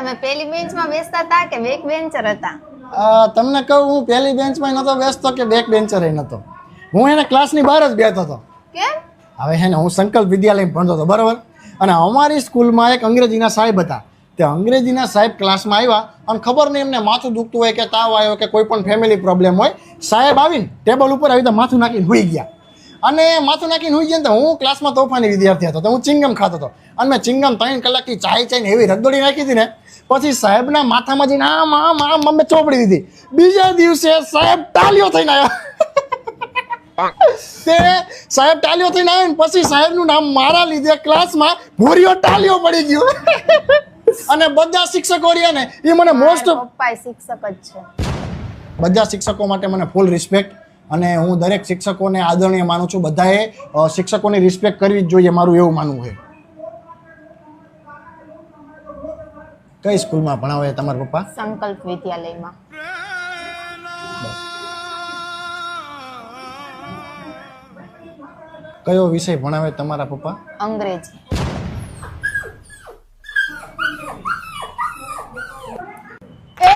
તમે પહેલી બેન્ચમાં બેસતા હતા કે બેક બેન્ચર હતા? તમને કહું, હું પહેલી બેન્ચમાં નહોતો બેસતો કે બેક બેન્ચર નહોતો. હું એને ક્લાસની બહાર જ બેઠતો હતો. કેમ? હવે હે ને હું સંકલ્પ વિદ્યાલયમાં ભણતો હતો, બરાબર. અને અમારી સ્કૂલમાં એક અંગ્રેજીના સાહેબ હતા. તે અંગ્રેજીના સાહેબ ક્લાસમાં આવ્યા અને ખબર નહીં એમને માથું દુખતું હોય કે તાવ આવ્યો કે કોઈ પણ ફેમિલી પ્રોબ્લેમ હોય, સાહેબ આવીને ટેબલ ઉપર આવી તો માથું નાખીને સૂઈ ગયા. અને માથું નાખીને સૂઈ ગયા તો હું ક્લાસમાં તોફાની વિદ્યાર્થી હતો, તો હું ચિંગમ ખાતો હતો. અને મેં ચિંગમ 3 કલાકથી ચાઈને એવી રગદોડી નાખી હતી ને, પછી સાહેબના માથામાં જઈને આમ આમ આમ મેં ચોપડી દીધી. બીજા દિવસે સાહેબ ટાલીઓ થઈને આવ્યા. તે સાહેબ ટાલીઓ થઈને આવ્યા ને પછી સાહેબનું નામ મારા લીધે ક્લાસમાં ભૂરીઓ ટાલીઓ પડી ગયું. અને બધા શિક્ષકો રહ્યા ને એ મને મોસ્ટ પપ્પા શિક્ષક જ છે. બધા શિક્ષકો માટે મને ફૂલ રિસ્પેક્ટ, અને હું દરેક શિક્ષકોને આદરણીય માનું છું. બધાએ શિક્ષકોની રિસ્પેક્ટ કરવી જ જોઈએ, મારું એવું માનવું છે. કઈ સ્કૂલમાં ભણાવે તમારા પપ્પા? સંકલ્પ વિદ્યાલયમાં. કયો વિષય ભણાવે તમારા પપ્પા? અંગ્રેજી.